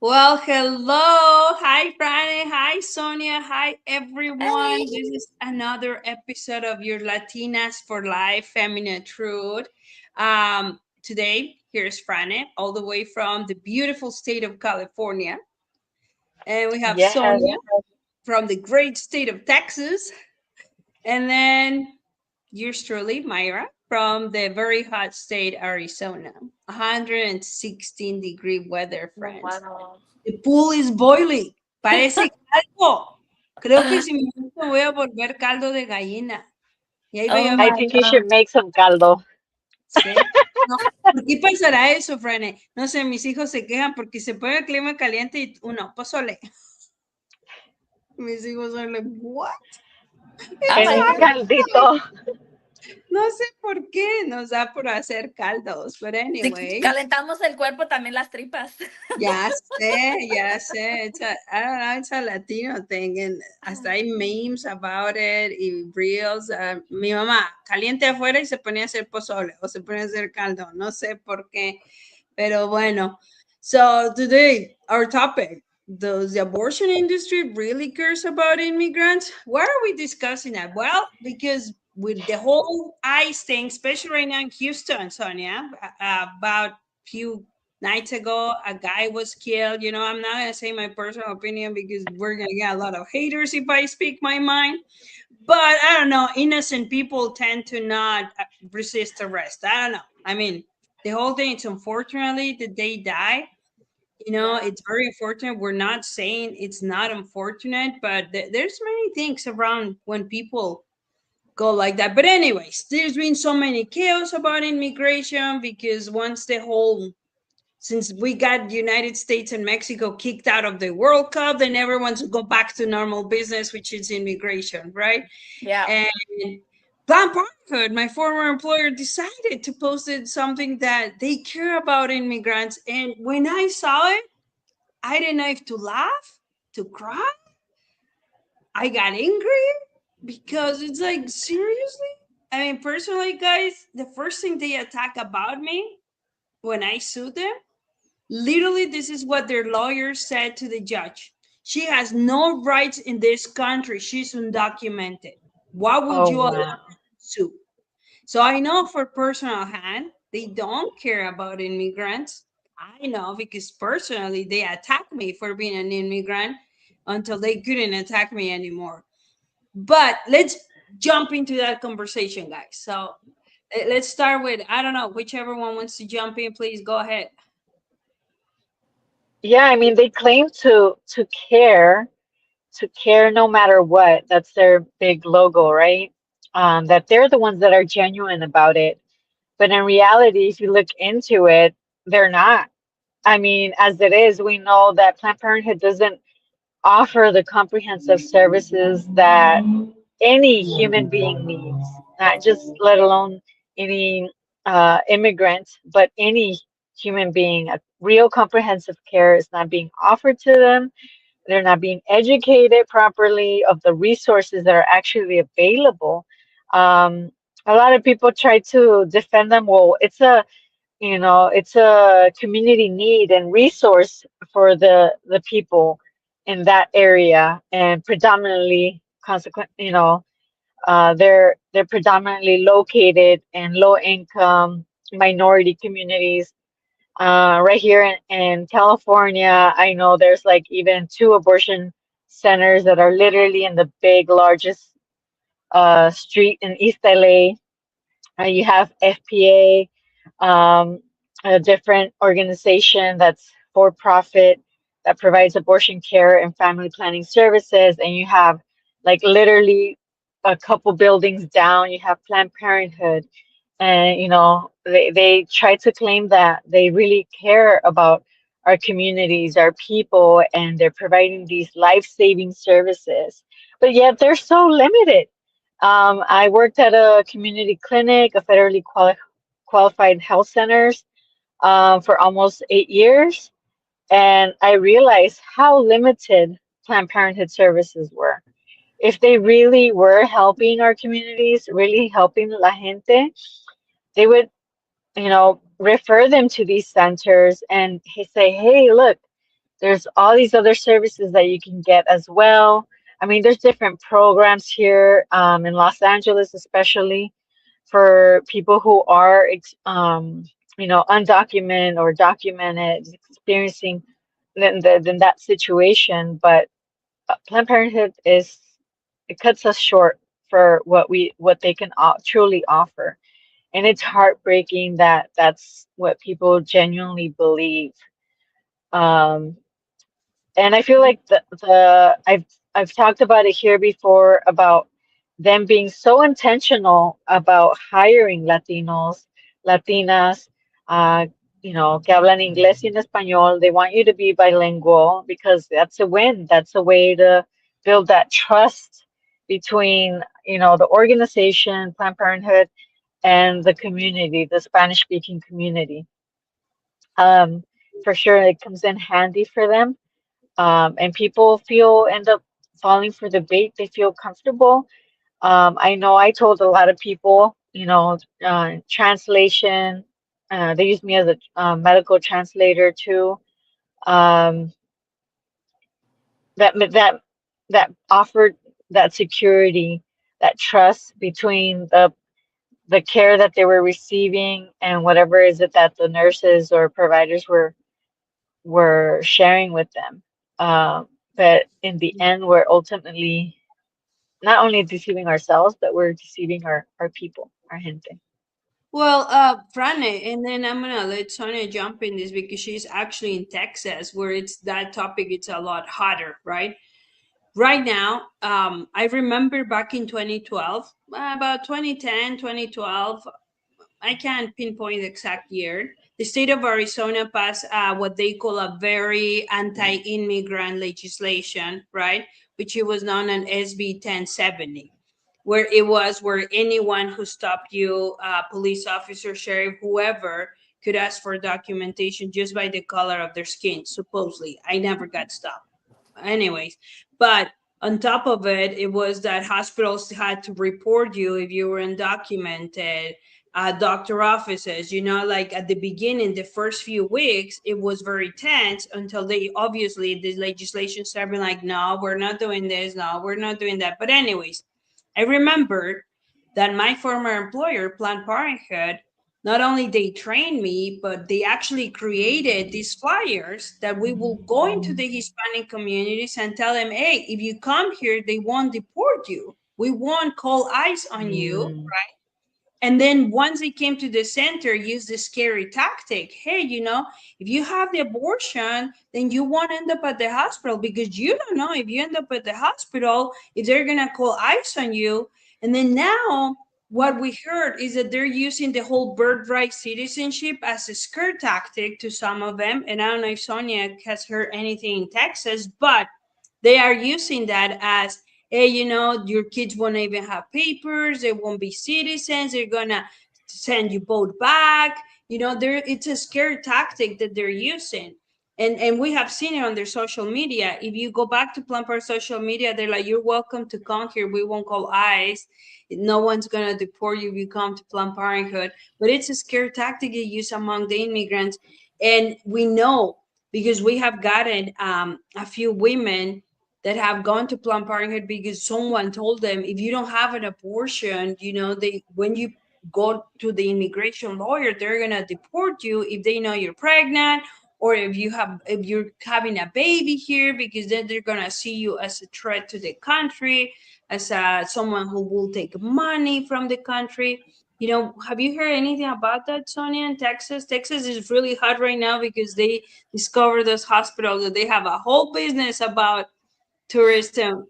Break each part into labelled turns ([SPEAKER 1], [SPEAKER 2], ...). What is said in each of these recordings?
[SPEAKER 1] Well, hello. Hi, Friday. Hi, Sonia. Hi, everyone.
[SPEAKER 2] Hey.
[SPEAKER 1] This is another episode of your Latinas for Life Feminine Truth. Today, here's Frane, all the way from the beautiful state of California. And we have
[SPEAKER 3] Yes.
[SPEAKER 1] Sonia from the great state of Texas. And then yours truly, Myra, from the very hot state, Arizona. 116-degree weather, friends.
[SPEAKER 2] Wow.
[SPEAKER 1] The pool is boiling. Parece caldo. Creo que si me gusta voy a volver caldo de gallina. Y ahí voy
[SPEAKER 2] Oh
[SPEAKER 1] a
[SPEAKER 3] I
[SPEAKER 1] ver.
[SPEAKER 2] my
[SPEAKER 3] think you
[SPEAKER 2] God.
[SPEAKER 3] should make some caldo.
[SPEAKER 1] ¿Sí? No, ¿por qué pasará eso, Frane? No sé, mis hijos se quejan porque se pone el clima caliente y uno, pozole. Mis hijos son like, what?
[SPEAKER 2] I'm
[SPEAKER 1] It's
[SPEAKER 3] En
[SPEAKER 2] like,
[SPEAKER 3] un
[SPEAKER 1] hot.
[SPEAKER 3] caldito.
[SPEAKER 1] No sé por qué nos da por hacer caldos, but
[SPEAKER 2] si
[SPEAKER 1] anyway.
[SPEAKER 2] calentamos el cuerpo, también las tripas.
[SPEAKER 1] Ya sé, ya sé. I don't know, it's a Latino thing. And hasta hay memes about it y reels. Mi mamá, caliente afuera y se ponía a hacer pozole o se ponía a hacer caldo. No sé por qué, pero bueno. So today, our topic, does the abortion industry really cares about immigrants? Why are we discussing that? Well, because with the whole ICE thing, especially right now in Houston, Sonia, about few nights ago a guy was killed. I'm not gonna say my personal opinion because we're gonna get a lot of haters if I speak my mind, but I don't know, innocent people tend to not resist arrest. I don't know. I mean, the whole thing, it's unfortunately that they die.
[SPEAKER 2] Yeah.
[SPEAKER 1] It's very unfortunate. We're not saying it's not unfortunate, but there's many things around when people go like that. But anyways, there's been so many chaos about immigration because once the whole since we got United States and Mexico kicked out of the World Cup, then everyone's go back to normal business, which is immigration, right?
[SPEAKER 2] Yeah.
[SPEAKER 1] And Planned Parenthood, my former employer, decided to post it something that they care about immigrants. And when I saw it, I didn't know if to laugh, to cry. I got angry because it's like, seriously? I mean, personally, guys, the first thing they attack about me when I sued them, literally, this is what their lawyer said to the judge. She has no rights in this country. She's undocumented. Why would
[SPEAKER 3] Oh,
[SPEAKER 1] you allow
[SPEAKER 3] wow.
[SPEAKER 1] her to sue? So I know for personal hand, they don't care about immigrants. I know because personally, they attacked me for being an immigrant until they couldn't attack me anymore. But let's jump into that conversation, guys. So let's start with, I don't know, whichever one wants to jump in, please go ahead.
[SPEAKER 3] Yeah, I mean, they claim to care no matter what. That's their big logo, right? That they're the ones that are genuine about it. But in reality, if you look into it, they're not. I mean, as it is, we know that Planned Parenthood doesn't offer the comprehensive services that any human being needs, not just let alone any immigrant, but any human being. A real comprehensive care is not being offered to them. They're not being educated properly of the resources that are actually available. Um, a lot of people try to defend them. Well, it's a community need and resource for the people in that area, and predominantly consequent, they're predominantly located in low income minority communities. Right here in California, I know there's like even two abortion centers that are literally in the big largest street in East LA. You have FPA, a different organization that's for profit that provides abortion care and family planning services. And you have like literally a couple buildings down, you have Planned Parenthood. And, they try to claim that they really care about our communities, our people, and they're providing these life-saving services. But yet they're so limited. I worked at a community clinic, a federally qualified health centers, for almost 8 years, and I realized how limited Planned Parenthood services were. If they really were helping our communities, really helping la gente, they would, refer them to these centers and say, hey, look, There's all these other services that you can get as well. I mean, there's different programs here in Los Angeles, especially for people who are, undocumented or documented, experiencing then that situation. But Planned Parenthood it cuts us short for what they can truly offer, and it's heartbreaking that that's what people genuinely believe. Um, and I feel like I've talked about it here before about them being so intentional about hiring Latinos, Latinas, uh, que hablan inglés y en español. They want you to be bilingual because that's a win. That's a way to build that trust between, the organization, Planned Parenthood, and the community, the Spanish speaking community. Um, for sure, it comes in handy for them, and people end up falling for the bait. They feel comfortable. I know I told a lot of people, translation. They use me as a medical translator too. Um, that that offered that security, that trust between the care that they were receiving and whatever is it that the nurses or providers were sharing with them. But in the end, we're ultimately not only deceiving ourselves, but we're deceiving our people, our gente.
[SPEAKER 1] Well, Frane, and then I'm gonna let Sonia jump in this because she's actually in Texas, where it's that topic. It's a lot hotter, right? Right now, I remember back in 2012, about 2010, 2012. I can't pinpoint the exact year. The state of Arizona passed what they call a very anti-immigrant legislation, right? Which it was known as SB 1070, where it was where anyone who stopped you, police officer, sheriff, whoever, could ask for documentation just by the color of their skin. Supposedly, I never got stopped anyways. But on top of it, it was that hospitals had to report you if you were undocumented. Doctor offices, like at the beginning, the first few weeks, it was very tense until they obviously the legislation started being like, no, we're not doing this, no, we're not doing that. But anyways, I remember that my former employer, Planned Parenthood, not only they trained me, but they actually created these flyers that we will go into the Hispanic communities and tell them, hey, if you come here, they won't deport you. We won't call ICE on you.
[SPEAKER 3] Mm,
[SPEAKER 1] And then once they came to the center, use the scary tactic. Hey, if you have the abortion, then you won't end up at the hospital because you don't know if you end up at the hospital, if they're going to call ICE on you. And then now what we heard is that they're using the whole birthright citizenship as a scare tactic to some of them. And I don't know if Sonia has heard anything in Texas, but they are using that as, hey, your kids won't even have papers, they won't be citizens, they're gonna send you both back. There it's a scare tactic that they're using. And we have seen it on their social media. If you go back to Plumper social media, they're like, you're welcome to come here. We won't call ICE. No one's gonna deport you if you come to Planned Parenthood. But it's a scare tactic they use among the immigrants. And we know because we have gotten a few women that have gone to Planned Parenthood because someone told them if you don't have an abortion, they when you go to the immigration lawyer, they're gonna deport you if they know you're pregnant or if you're having a baby here because then they're gonna see you as a threat to the country, as someone who will take money from the country. Have you heard anything about that, Sonia, in Texas? Texas is really hot right now because they discovered those hospitals that they have a whole business about tourism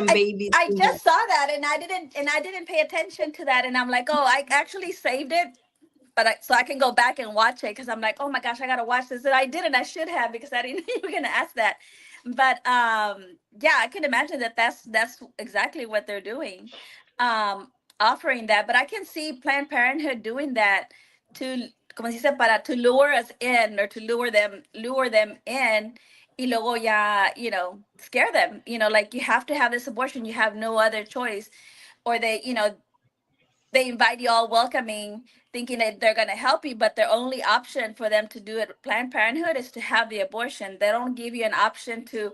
[SPEAKER 2] I
[SPEAKER 1] babies
[SPEAKER 2] I
[SPEAKER 1] in there.
[SPEAKER 2] just saw that and I didn't pay attention to that and I'm like, oh, I actually saved it, but so I can go back and watch it because I'm like, oh my gosh, I gotta watch this. And I didn't. I should have because I didn't know you were gonna ask that. But yeah, I can imagine that's exactly what they're doing, offering that. But I can see Planned Parenthood doing that to, como se dice, para to lure us in or to lure them in. Y luego ya, scare them. Like you have to have this abortion. You have no other choice, or they invite you all welcoming thinking that they're going to help you, but their only option for them to do it Planned Parenthood is to have the abortion. They don't give you an option to,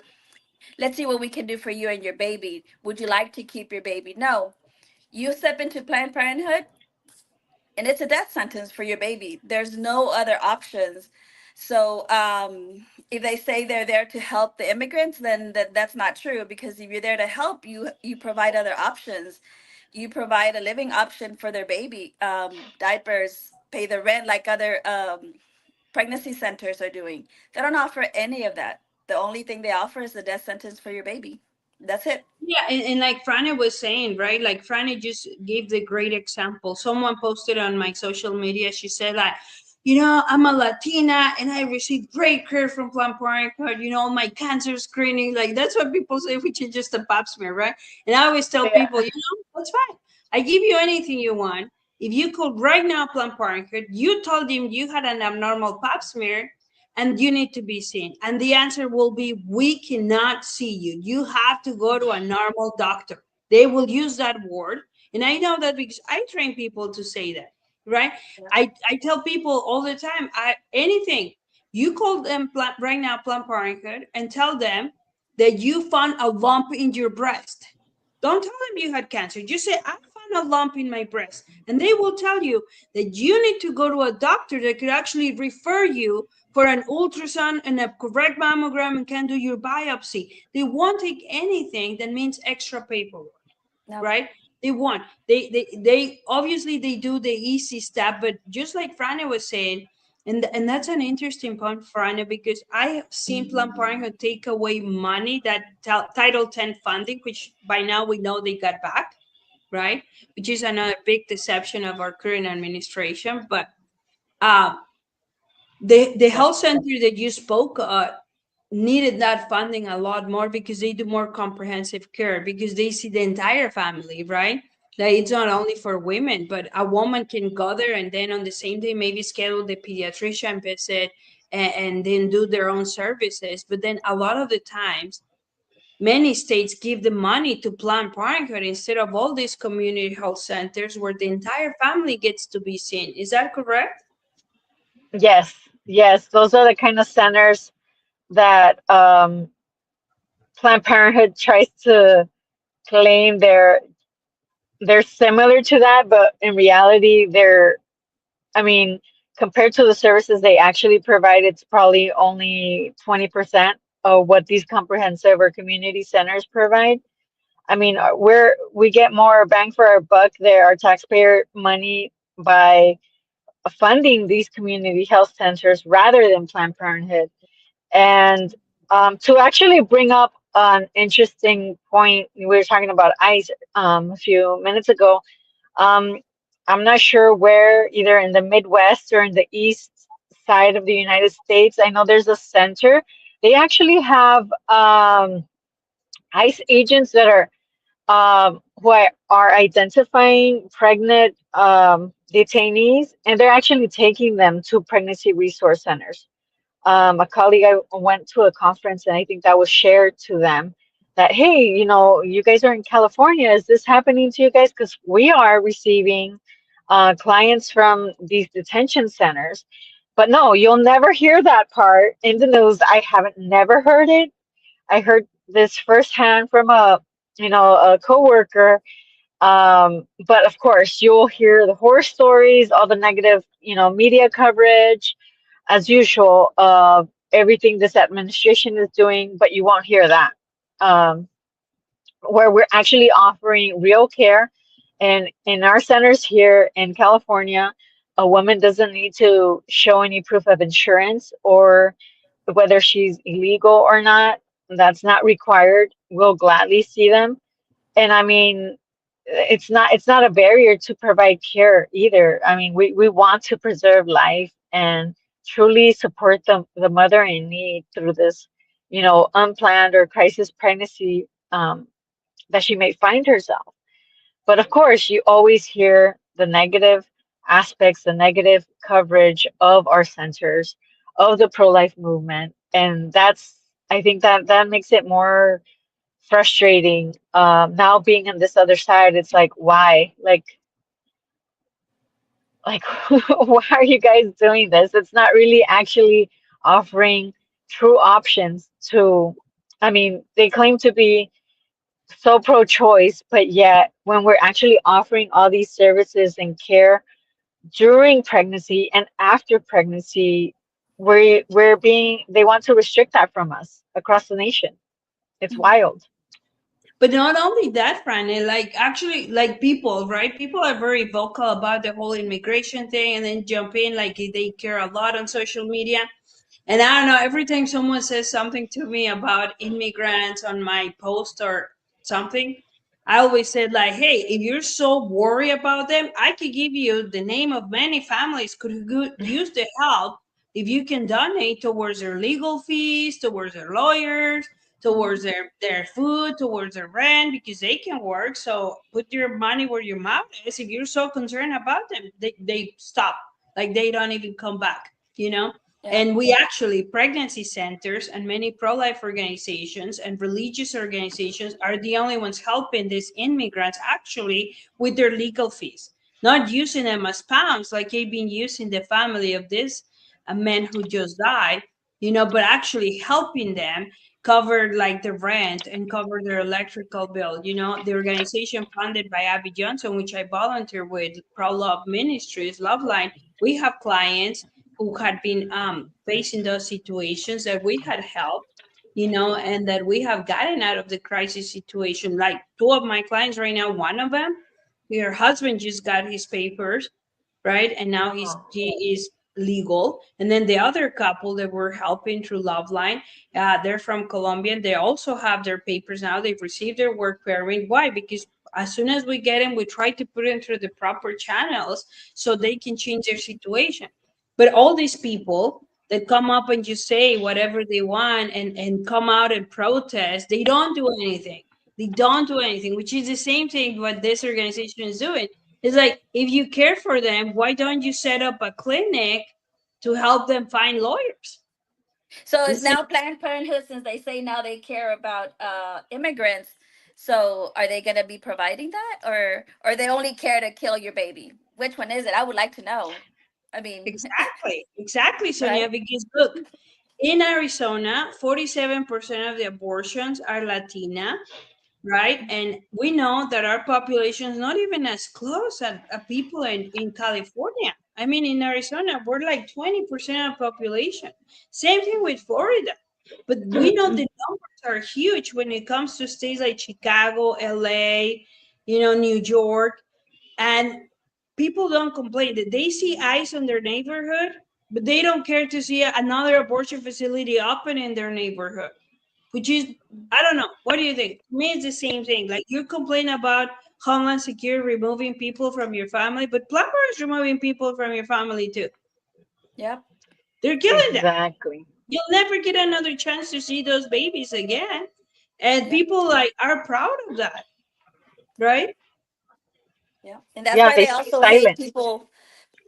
[SPEAKER 2] let's see what we can do for you and your baby. Would you like to keep your baby? No. You step into Planned Parenthood, and it's a death sentence for your baby. There's no other options. So if they say they're there to help the immigrants, then that's not true, because if you're there to help, you provide other options. You provide a living option for their baby, diapers, pay the rent like other pregnancy centers are doing. They don't offer any of that. The only thing they offer is the death sentence for your baby. That's it.
[SPEAKER 1] Yeah, and like Franny was saying, right? Like Franny just gave the great example. Someone posted on my social media. She said, like, I'm a Latina and I received great care from Planned Parenthood. My cancer screening. Like that's what people say, which is just a pap smear, right? And I always tell
[SPEAKER 3] Yeah.
[SPEAKER 1] people, that's fine. I give you anything you want. If you called right now Planned Parenthood, you told him you had an abnormal pap smear, and you need to be seen. And the answer will be, we cannot see you. You have to go to a normal doctor. They will use that word. And I know that because I train people to say that, right?
[SPEAKER 2] Yeah.
[SPEAKER 1] I tell people all the time, anything, you call them right now Planned Parenthood and tell them that you found a lump in your breast. Don't tell them you had cancer. Just say, I found a lump in my breast. And they will tell you that you need to go to a doctor that could actually refer you for an ultrasound and a correct mammogram and can do your biopsy. They won't take anything that means extra paperwork,
[SPEAKER 2] No.
[SPEAKER 1] right? They won't. They obviously they do the easy step, but just like Frane was saying, and that's an interesting point, Frane, because I have seen Planned Parenthood take away money that Title 10 funding, which by now we know they got back, right? Which is another big deception of our current administration. But uh, the
[SPEAKER 3] Yeah.
[SPEAKER 1] health center that you spoke needed that funding a lot more because they do more comprehensive care because they see the entire family, right? Like it's not only for women, but a woman can go there and then on the same day maybe schedule the pediatrician visit and then do their own services. But then a lot of the times, many states give the money to Planned Parenthood instead of all these community health centers where the entire family gets to be seen. Is that correct?
[SPEAKER 3] Yes, yes, those are the kind of centers that Planned Parenthood tries to claim they're similar to that, but in reality, I mean, compared to the services they actually provide, it's probably only 20% of what these comprehensive or community centers provide. I mean, we get more bang for our buck there, our taxpayer money by funding these community health centers rather than Planned Parenthood. And to actually bring up an interesting point, we were talking about ICE a few minutes ago. Um, I'm not sure where, either in the Midwest or in the East side of the United States. I know there's a center. They actually have ICE agents that are who are identifying pregnant detainees, and they're actually taking them to pregnancy resource centers. A colleague, I went to a conference and I think that was shared to them that, hey, you guys are in California. Is this happening to you guys? Because we are receiving clients from these detention centers. But no, you'll never hear that part in the news. I haven't never heard it. I heard this firsthand from a coworker. But of course, you'll hear the horror stories, all the negative, media coverage as usual of everything this administration is doing, but you won't hear that. Um, where we're actually offering real care. And in our centers here in California, a woman doesn't need to show any proof of insurance or whether she's illegal or not. That's not required. We'll gladly see them. And I mean, it's not a barrier to provide care either. I mean, we want to preserve life and truly support the mother in need through this, unplanned or crisis pregnancy that she may find herself. But of course, you always hear the negative aspects, the negative coverage of our centers, of the pro-life movement, and I think that makes it more frustrating. Now being on this other side, it's like, why? Like, Like, why are you guys doing this? It's not really actually offering true options to, I mean, they claim to be so pro-choice, but yet when we're actually offering all these services and care during pregnancy and after pregnancy, we're being, they want to restrict that from us across the nation. It's wild.
[SPEAKER 1] But not only that, Franny, like actually, like people, right? People are very vocal about the whole immigration thing and then jump in, like they care a lot on social media. And I don't know, every time someone says something to me about immigrants on my post or something, I always said like, hey, if you're so worried about them, I could give you the name of many families could use the help if you can donate towards their legal fees, towards their lawyers, towards their food, towards their rent, because they can work. So put your money where your mouth is. If you're so concerned about them, they stop. Like they don't even come back, you know?
[SPEAKER 2] Yeah.
[SPEAKER 1] And we actually, pregnancy centers and many pro life organizations and religious organizations are the only ones helping these immigrants actually with their legal fees, not using them as pounds like they've been using the family of this man who just died, but actually helping them cover like the rent and cover their electrical bill. The organization funded by Abby Johnson, which I volunteer with, Pro Love Ministries, Loveline, we have clients who had been facing those situations that we had helped, and that we have gotten out of the crisis situation. Like two of my clients right now, one of them, her husband just got his papers, right? And now he is legal. And then the other couple that we're helping through Loveline, they're from Colombia. And they also have their papers now. They've received their work permit. Why? Because as soon as we get them, we try to put them through the proper channels so they can change their situation. But all these people that come up and just say whatever they want and come out and protest, they don't do anything. They don't do anything, which is the same thing what this organization is doing. It's like, if you care for them, why don't you set up a clinic to help them find lawyers?
[SPEAKER 2] So is
[SPEAKER 1] Instead,
[SPEAKER 2] now Planned Parenthood, since they say now they care about immigrants, so are they going to be providing that, or they only care to kill your baby? Which one is it? I would like to know. I mean,
[SPEAKER 1] exactly, Sonia,
[SPEAKER 2] right?
[SPEAKER 1] because look, in Arizona, 47% of the abortions are Latina, right? And we know that our population is not even as close as people in California. I mean, in Arizona, we're like 20% of population. Same thing with Florida. But we know the numbers are huge when it comes to states like Chicago, LA, New York. And people don't complain that they see ICE on their neighborhood, but they don't care to see another abortion facility open in their neighborhood, which is, I don't know. What do you think? To me, it's the same thing. Like you complain about Homeland Security removing people from your family, but Plumber is removing people from your family too.
[SPEAKER 2] Yep.
[SPEAKER 1] They're killing them.
[SPEAKER 3] Exactly.
[SPEAKER 1] You'll never get another chance to see those babies again. And
[SPEAKER 2] Yep.
[SPEAKER 1] people like are proud of that, right?
[SPEAKER 2] Yeah. And that's
[SPEAKER 3] Yeah,
[SPEAKER 2] why
[SPEAKER 3] they
[SPEAKER 2] they
[SPEAKER 3] stay
[SPEAKER 2] also hate
[SPEAKER 3] silent.
[SPEAKER 2] people.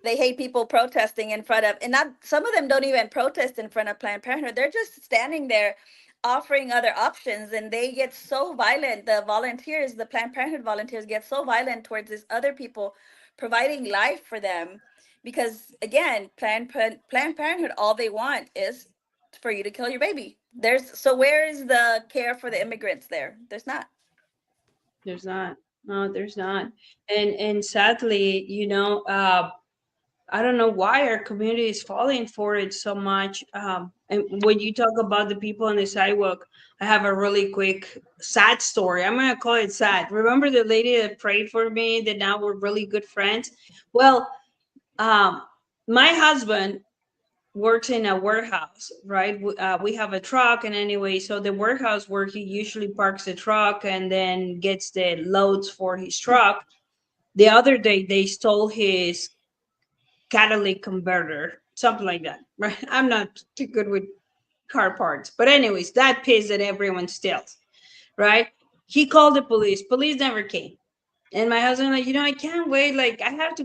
[SPEAKER 2] They hate people protesting in front of, and not some of them don't even protest in front of Planned Parenthood. They're just standing there offering other options, and they get so violent. The volunteers, the Planned Parenthood volunteers, get so violent towards these other people providing life for them, because again, Planned Parenthood, all they want is for you to kill your baby. Where is the care for the immigrants there? There's not.
[SPEAKER 1] There's not. No, there's not. And sadly, I don't know why our community is falling for it so much. And when you talk about the people on the sidewalk, I have a really quick sad story. I'm gonna call it sad. Remember the lady that prayed for me that now we're really good friends? Well, um, my husband works in a warehouse, right? We have a truck, and anyway, so the warehouse where he usually parks the truck and then gets the loads for his truck. The other day, they stole his catalytic converter, something like that, right? I'm not too good with car parts, but anyways, that piece that everyone steals, right? He called the police. Police never came. And my husband, like, I can't wait. Like, I have to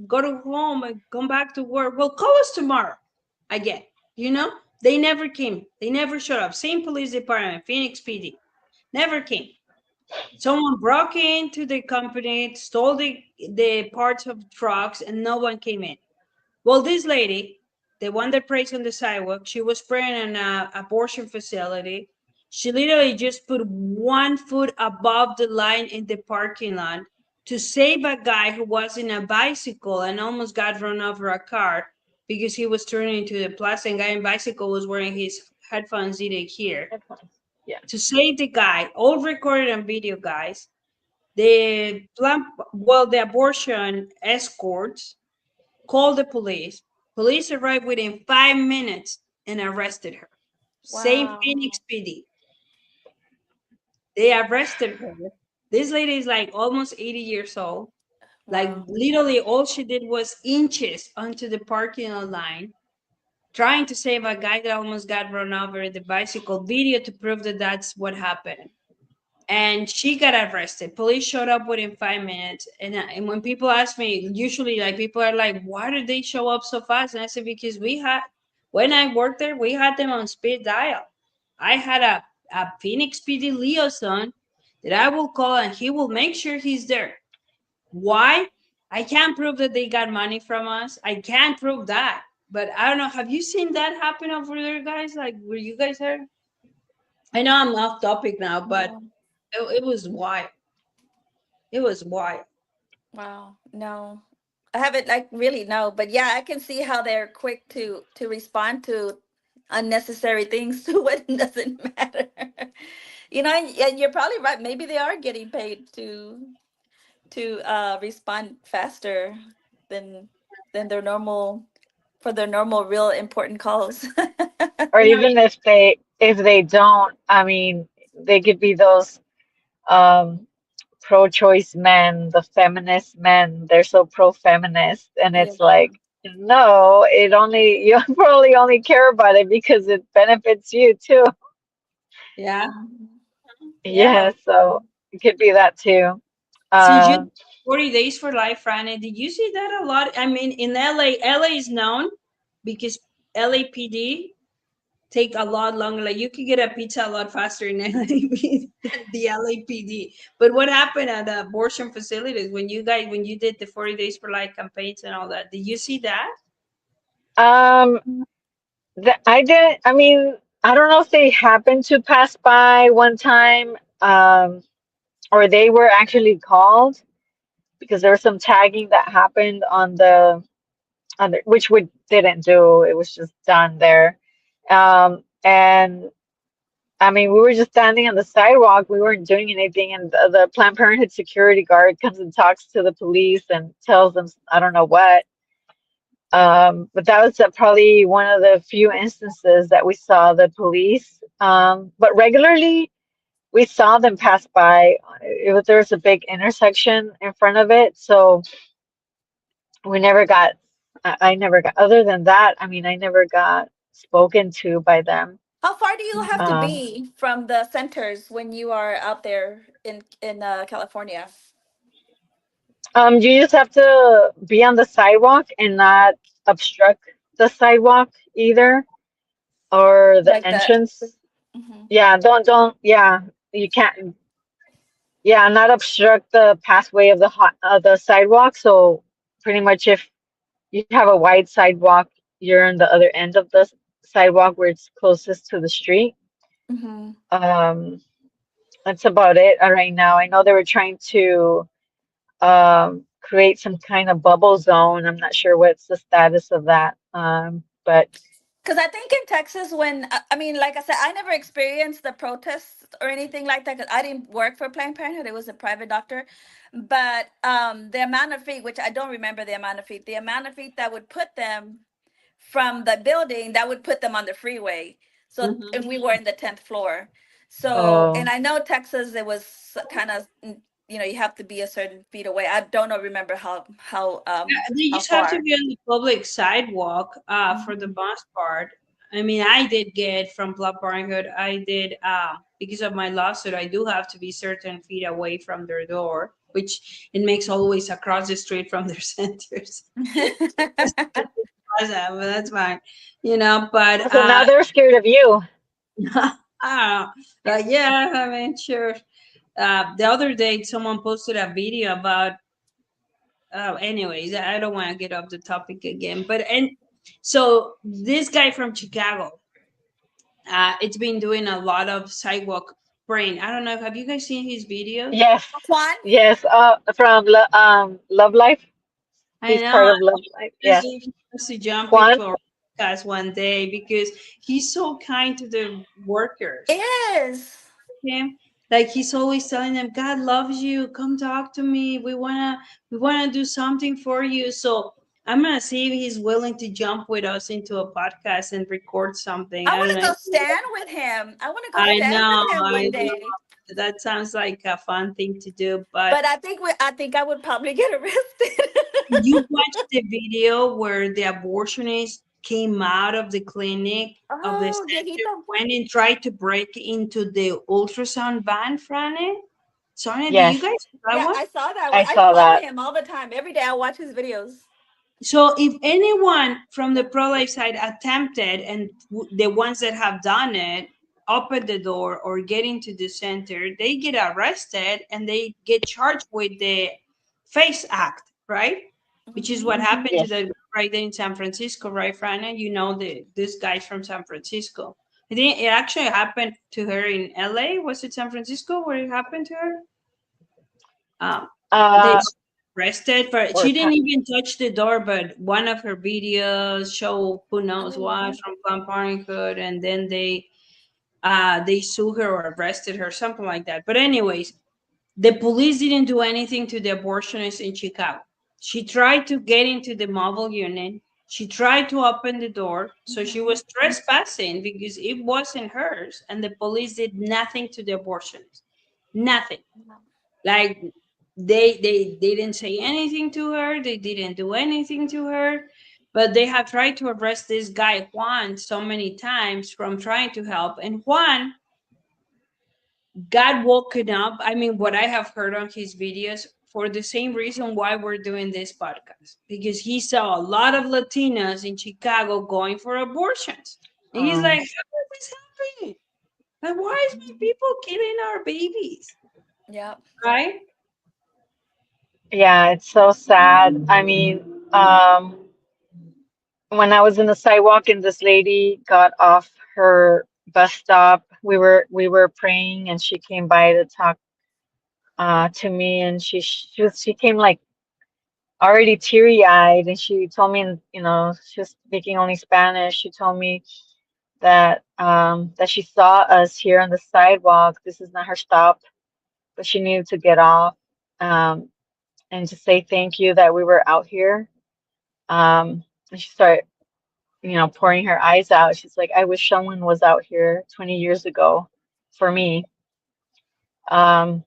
[SPEAKER 1] go to home and come back to work. Well, call us tomorrow again. They never came. They never showed up. Same police department, Phoenix PD, never came. Someone broke into the company, stole the parts of trucks, and no one came in. Well, this lady, the one that prays on the sidewalk, she was praying in an abortion facility. She literally just put 1 foot above the line in the parking lot to save a guy who was in a bicycle and almost got run over a car because he was turning into the plaza, and guy in bicycle was wearing his headphones, didn't hear.
[SPEAKER 3] Headphones. Yeah.
[SPEAKER 1] To save the guy, all recorded on video, guys. The abortion escorts called the police. Police arrived within 5 minutes and arrested her. Same Phoenix
[SPEAKER 2] Wow.
[SPEAKER 1] PD. They arrested her. This lady is like almost 80 years old. Like
[SPEAKER 2] Wow.
[SPEAKER 1] literally all she did was inches onto the parking lot line, trying to save a guy that almost got run over in the bicycle. Video to prove that that's what happened. And she got arrested. Police showed up within 5 minutes. And when people ask me, usually like people are like, why did they show up so fast? And I said, because when I worked there, we had them on speed dial. I had a Phoenix PD liaison that I will call and he will make sure he's there. Why? I can't prove that they got money from us. I can't prove that. But I don't know. Have you seen that happen over there, guys? Like, were you guys there? I know I'm off topic now, but
[SPEAKER 2] No.
[SPEAKER 1] it was wild. It was wild.
[SPEAKER 2] Wow. No. I haven't like really no, but yeah, I can see how they're quick to respond to unnecessary things to what doesn't matter. And you're probably right. Maybe they are getting paid to respond faster than than their normal for their normal real important calls.
[SPEAKER 3] Or
[SPEAKER 1] Yeah,
[SPEAKER 3] even if they don't, I mean, they could be those um pro-choice men, the feminist men. They're so pro-feminist, and
[SPEAKER 2] Yeah.
[SPEAKER 3] it's like, no, it only you probably only care about it because it benefits you too.
[SPEAKER 1] yeah,
[SPEAKER 2] Mhm.
[SPEAKER 1] yeah.
[SPEAKER 3] Yeah, so it could be that too.
[SPEAKER 1] Since you
[SPEAKER 3] Uh,
[SPEAKER 1] 40 days for life, Rana, did you see that a lot? I mean, in LA, LA is known because LAPD take a lot longer. Like you could get a pizza a lot faster in LAPD than the LAPD. But what happened at the abortion facilities when you did the 40 days for life campaigns and all that? Did you see that?
[SPEAKER 3] um, I didn't. I mean, I don't know if they happened to pass by one time, or they were actually called because there was some tagging that happened on the which we didn't do. It was just done there. And I mean, we were just standing on the sidewalk. We weren't doing anything, and the Planned Parenthood security guard comes and talks to the police and tells them I don't know what. But that was probably one of the few instances that we saw the police. But regularly we saw them pass by. There was a big intersection in front of it, so we never got. I never got. Other than that, I mean, I never got spoken to by them.
[SPEAKER 2] How far do you have to
[SPEAKER 3] Um,
[SPEAKER 2] be from the centers when you are out there in California?
[SPEAKER 3] you just have to be on the sidewalk and not obstruct the sidewalk either, or the
[SPEAKER 2] Like the
[SPEAKER 3] entrance.
[SPEAKER 2] Mhm.
[SPEAKER 3] Yeah, don't. Yeah, you can't. Yeah, not obstruct the pathway of the sidewalk. So pretty much, if you have a wide sidewalk, you're on the other end of the sidewalk where it's closest to the street.
[SPEAKER 2] Mhm.
[SPEAKER 3] Um, that's about it right now. I know they were trying to create some kind of bubble zone. I'm not sure what's the status of that. But
[SPEAKER 2] Because I think in Texas, when I mean, like I said, I never experienced the protests or anything like that. 'Cause I didn't work for Planned Parenthood; it was a private doctor. But the amount of feet, which I don't remember the amount of feet that would put them from the building, that would put them on the freeway. So,
[SPEAKER 1] Mhm.
[SPEAKER 2] and we were in the 10th floor. So,
[SPEAKER 3] oh,
[SPEAKER 2] and I know Texas, it was kind of, you have to be a certain feet away. I don't know, remember
[SPEAKER 1] They
[SPEAKER 2] how
[SPEAKER 1] just have to
[SPEAKER 2] far.
[SPEAKER 1] be on the public sidewalk for the
[SPEAKER 2] Mhm.
[SPEAKER 1] most part. I mean, I did get from Planned Parenthood, I did, because of my lawsuit, I do have to be certain feet away from their door, which it makes always across the street from their centers. But that's fine, but
[SPEAKER 3] so now they're scared of you.
[SPEAKER 1] I don't know. Like, yeah, I mean, sure. the other day someone posted a video about, anyways, I don't want to get off the topic again, but and so this guy from Chicago, it's been doing a lot of sidewalk praying. I don't know, have you guys seen his videos?
[SPEAKER 3] Yes,
[SPEAKER 2] Juan.
[SPEAKER 3] yes. From Love Life.
[SPEAKER 1] I
[SPEAKER 3] He's
[SPEAKER 1] know.
[SPEAKER 3] part of Love Life.
[SPEAKER 1] Just
[SPEAKER 3] Yes,
[SPEAKER 1] if he wants to jump
[SPEAKER 3] Juan.
[SPEAKER 1] into our podcast one day, because he's so kind to the workers.
[SPEAKER 2] Is.
[SPEAKER 1] Him, like he's always telling them, God loves you, come talk to me, we wanna do something for you. So I'm gonna see if he's willing to jump with us into a podcast and record something.
[SPEAKER 2] I
[SPEAKER 1] I
[SPEAKER 2] want
[SPEAKER 1] don't
[SPEAKER 2] to
[SPEAKER 1] know.
[SPEAKER 2] go stand with him. I want to go
[SPEAKER 1] I
[SPEAKER 2] stand
[SPEAKER 1] know,
[SPEAKER 2] with him
[SPEAKER 1] I
[SPEAKER 2] one
[SPEAKER 1] know.
[SPEAKER 2] day.
[SPEAKER 1] That sounds like a fun thing to do, but
[SPEAKER 2] But I think I would probably get arrested.
[SPEAKER 1] you watched the video where the abortionist came out of the clinic of the
[SPEAKER 2] Oh,
[SPEAKER 1] center,
[SPEAKER 2] viejito.
[SPEAKER 1] went and tried to break into the ultrasound van, Franny? Sonia, do you
[SPEAKER 3] Yes,
[SPEAKER 1] guys see that
[SPEAKER 2] Yeah,
[SPEAKER 1] one?
[SPEAKER 2] I saw that one.
[SPEAKER 3] I
[SPEAKER 2] I
[SPEAKER 3] saw
[SPEAKER 2] follow
[SPEAKER 3] that.
[SPEAKER 2] him all the time. Every day I watch his videos.
[SPEAKER 1] So if anyone from the pro-life side attempted, and the ones that have done it, open the door or get into the center, they get arrested and they get charged with the FACE Act, right? Which is
[SPEAKER 2] Hmm.
[SPEAKER 1] what happened to
[SPEAKER 3] Yes.
[SPEAKER 1] the girl right there in San Francisco, right, Frana? You know this guy's from San Francisco. I think it actually happened to her in LA. Was it San Francisco where it happened to her? Um, they
[SPEAKER 3] Uh,
[SPEAKER 1] arrested for,
[SPEAKER 3] or
[SPEAKER 1] she didn't even touch the door, but one of her videos show who knows what
[SPEAKER 2] Oh.
[SPEAKER 1] from Planned Parenthood, and then they sue her or arrested her, something like that. But anyways, the police didn't do anything to the abortionist in Chicago. She tried to get into the mobile unit. She tried to open the door, so she
[SPEAKER 2] Hmm.
[SPEAKER 1] was trespassing because it wasn't hers, and the police did nothing to the abortionist. Nothing. Like they didn't say anything to her, they didn't do anything to her, but they have tried to arrest this guy Juan so many times from trying to help, and Juan got woken up. I mean, what I have heard on his videos, for the same reason why we're doing this podcast, because he saw a lot of Latinas in Chicago going for abortions, and he's like, how is this happening? And why is my people killing our babies,
[SPEAKER 2] Yep.
[SPEAKER 1] right?
[SPEAKER 3] yeah, it's so sad. I mean, when I was in the sidewalk and this lady got off her bus stop, we were praying and she came by to talk to me and she came like already teary-eyed and she told me, she was speaking only Spanish. She told me that she saw us here on the sidewalk. This is not her stop, but she needed to get off um, and to say thank you that we were out here. And she started, pouring her eyes out. She's like, I wish someone was out here 20 years ago for me, um,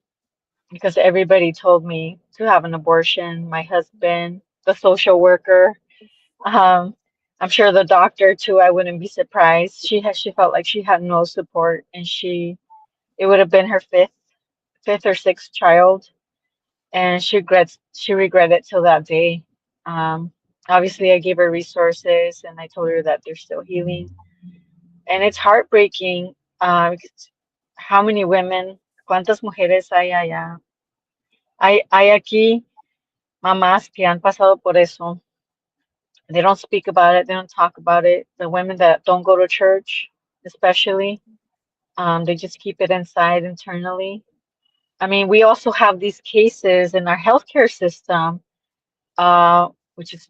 [SPEAKER 3] because everybody told me to have an abortion. My husband, the social worker, um, I'm sure the doctor too. I wouldn't be surprised. She felt like she had no support, and it would have been her fifth or sixth child, and she regretted till that day. Um, Obviously, I gave her resources, and I told her that they're still healing, and it's heartbreaking. Because how many women, cuántas mujeres hay allá? Hay aquí mamás que han pasado por eso. They don't speak about it. They don't talk about it. The women that don't go to church, especially, they just keep it inside internally. I mean, we also have these cases in our healthcare system, which is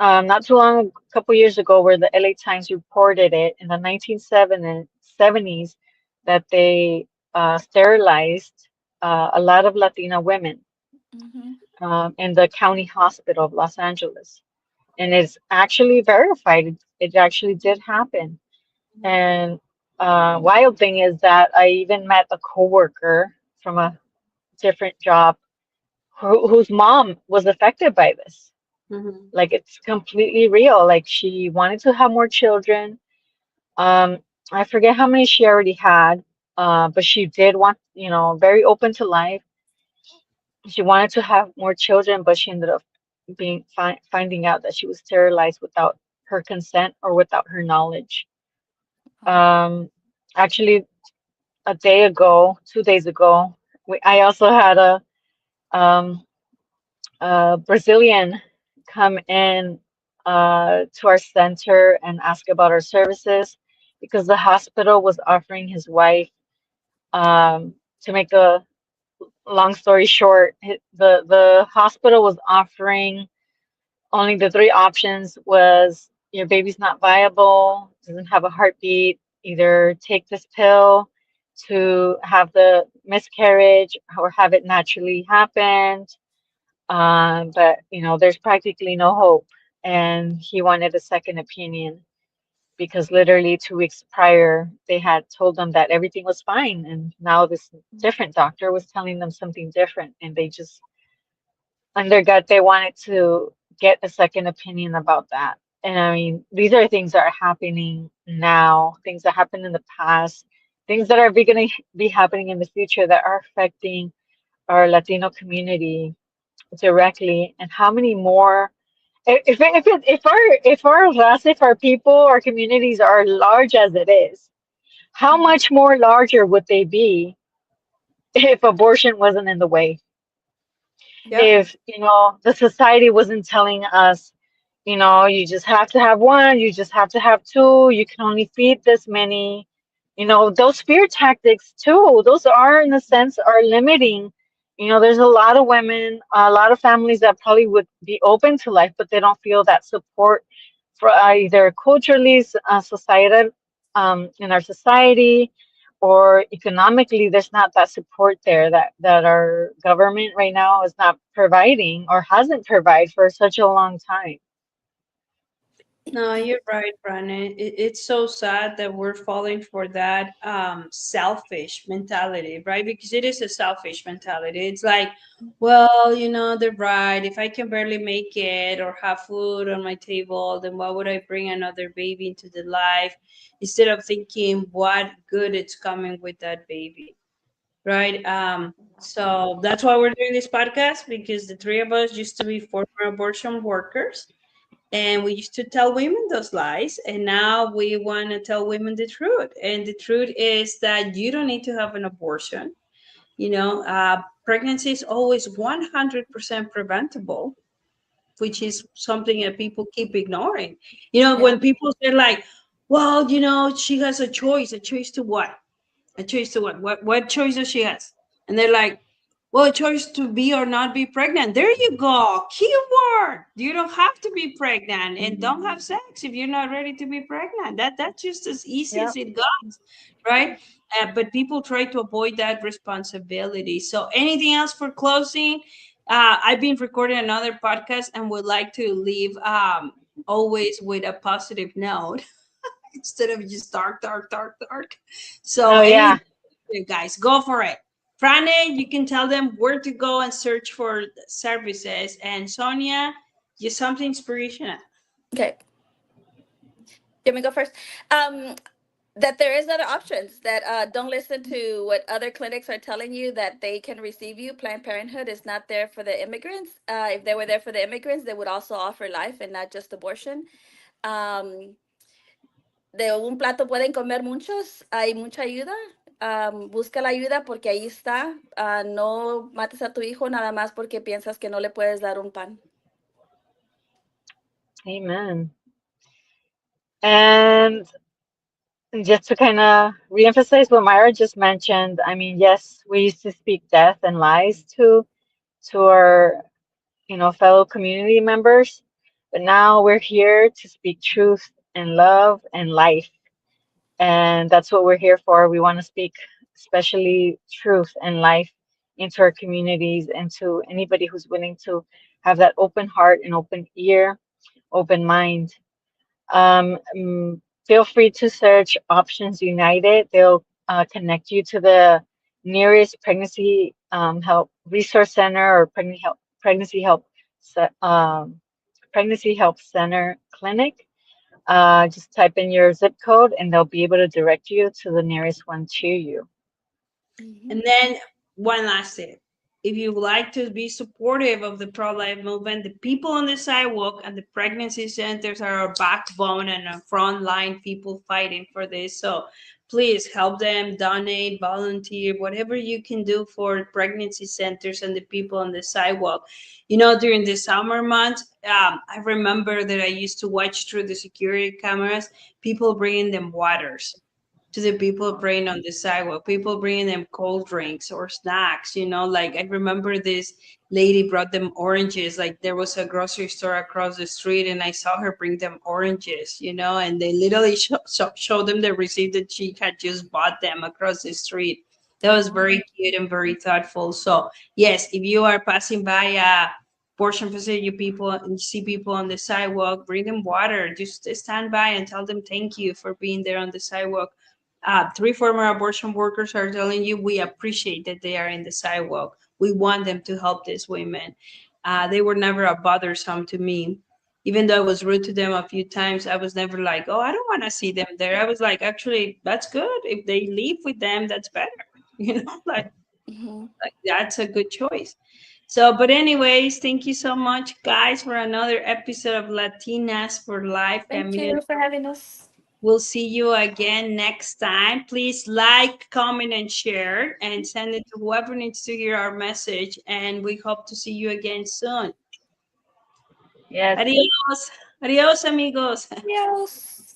[SPEAKER 3] not too long, a couple years ago, where the LA Times reported it in the 1970s that they sterilized a lot of Latina women
[SPEAKER 2] Hmm.
[SPEAKER 3] in the county hospital of Los Angeles. And it's actually verified. It actually did happen. And wild thing is that I even met a coworker from a different job whose mom was affected by this.
[SPEAKER 1] Mhm.
[SPEAKER 3] Like it's completely real. Like she wanted to have more children. Um, I forget how many she already had, but she did want, very open to life. She wanted to have more children, but she ended up finding out that she was sterilized without her consent or without her knowledge.
[SPEAKER 2] Wow.
[SPEAKER 3] Um, Actually, a day ago, 2 days ago, I also had um, a Brazilian come in to our center and ask about our services because the hospital was offering his wife, to make a long story short, the hospital was offering only the three options was your baby's not viable, doesn't have a heartbeat, either take this pill to have the miscarriage or have it naturally happen. But there's practically no hope. And he wanted a second opinion because literally 2 weeks prior, they had told them that everything was fine. And now this different doctor was telling them something different. And they just, on their gut, they wanted to get a second opinion about that. And I mean, these are things that are happening now, things that happened in the past, things that are going to be happening in the future that are affecting our Latino community directly. And how many more? If our Raza, if our people, our communities are large as it is, how much more larger would they be if abortion wasn't in the way?
[SPEAKER 1] Yeah.
[SPEAKER 3] If the society wasn't telling us, you just have to have one, you just have to have two, you can only feed this many. Those fear tactics too, those are in a sense are limiting. There's a lot of women, a lot of families that probably would be open to life, but they don't feel that support for either culturally, societal, in our society, or economically, there's not that support there that our government right now is not providing or hasn't provided for such a long time.
[SPEAKER 1] No, you're right, Brandon. It's so sad that we're falling for that selfish mentality, right? Because it is a selfish mentality. It's like, well, they're right. If I can barely make it or have food on my table, then why would I bring another baby into the life instead of thinking what good it's coming with that baby, right? So that's why we're doing this podcast, because the three of us used to be former abortion workers, and we used to tell women those lies, and now we want to tell women the truth. And the truth is that you don't need to have an abortion. Pregnancy is always 100% preventable, which is something that people keep ignoring.
[SPEAKER 2] Yeah.
[SPEAKER 1] When people say like, well, she has a choice to what? A choice to what? What choice does she has? And they're like, well, a choice to be or not be pregnant. There you go. Keyword. You don't have to be pregnant, and don't have sex if you're not ready to be pregnant. That's just as easy
[SPEAKER 2] Yeah.
[SPEAKER 1] as it goes, right? But people try to avoid that responsibility. So, anything else for closing? I've been recording another podcast and would like to leave always with a positive note instead of just dark, dark, dark, dark. So,
[SPEAKER 3] Oh yeah.
[SPEAKER 1] anything, guys, go for it. Frane, you can tell them where to go and search for services. And Sonia, just something inspirational.
[SPEAKER 2] Okay. Let me go first. Um, that there is other options, that don't listen to what other clinics are telling you that they can receive you. Planned Parenthood is not there for the immigrants. If they were there for the immigrants, they would also offer life and not just abortion. Um, de un plato pueden comer muchos, hay mucha ayuda. Busca la ayuda porque ahí está. No mates a tu hijo nada más porque piensas que no le puedes dar un pan.
[SPEAKER 3] Amen. And just to kind of reemphasize what Myra just mentioned, I mean, yes, we used to speak death and lies to our, fellow community members, but now we're here to speak truth and love and life. And that's what we're here for. We want to speak especially truth and life into our communities and to anybody who's willing to have that open heart and open ear, open mind. Feel free to search Options United. They'll connect you to the nearest pregnancy help resource center or pregnancy help pregnancy help center clinic. Just type in your zip code and they'll be able to direct you to the nearest one to you.
[SPEAKER 2] Mhm.
[SPEAKER 1] And then one last thing. if you like to be supportive of the pro-life movement, the people on the sidewalk and the pregnancy centers are our backbone and our frontline people fighting for this. So please help them, donate, volunteer, whatever you can do for pregnancy centers and the people on the sidewalk. During the summer months, I remember that I used to watch through the security cameras people bringing them waters to the people praying on the sidewalk, people bringing them cold drinks or snacks. Like I remember this lady brought them oranges. Like there was a grocery store across the street, and I saw her bring them oranges. And they literally showed them the receipt that she had just bought them across the street. That was very cute and very thoughtful. So yes, if you are passing by a portion facility people and you see people on the sidewalk, bring them water. Just stand by and tell them thank you for being there on the sidewalk. Three former abortion workers are telling you we appreciate that they are in the sidewalk. We want them to help these women. They were never a bothersome to me. Even though I was rude to them a few times, I was never like, oh, I don't want to see them there. I was like, actually, that's good. If they leave with them, that's better. Like,
[SPEAKER 2] Mhm.
[SPEAKER 1] like that's a good choice. So, but anyways, thank you so much, guys, for another episode of Latinas for Life.
[SPEAKER 2] Thank
[SPEAKER 1] Camila,
[SPEAKER 2] you for having us.
[SPEAKER 1] we'll see you again next time. Please like, comment, and share, and send it to whoever needs to hear our message. And we hope to see you again soon.
[SPEAKER 3] Yes.
[SPEAKER 1] Adios. Adios, amigos.
[SPEAKER 2] Adios.